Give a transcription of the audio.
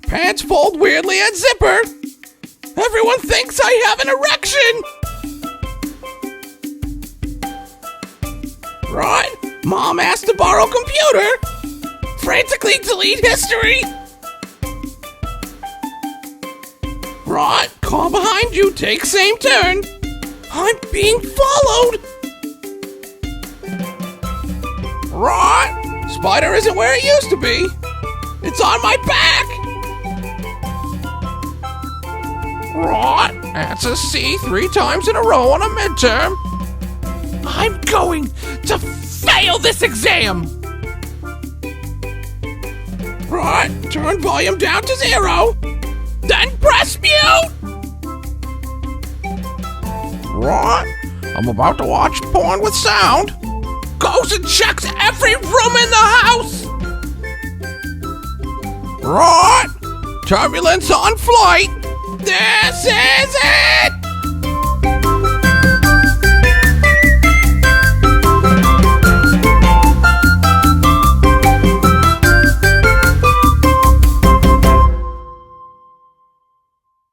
Pants fold weirdly at zipper. Everyone thinks I have an erection. Right? Mom asked to borrow computer. Frantically delete history. Right? Car behind you, take same turn. I'm being followed. Right? Spider isn't where it used to be. It's on my back. Right? Answer C 3 times in a row on a midterm. I'm going to fail this exam. Right? Turn volume down to 0. Then press mute. Right? I'm about to watch porn with sound. Goes and checks every room in the house. Right? Turbulence on flight.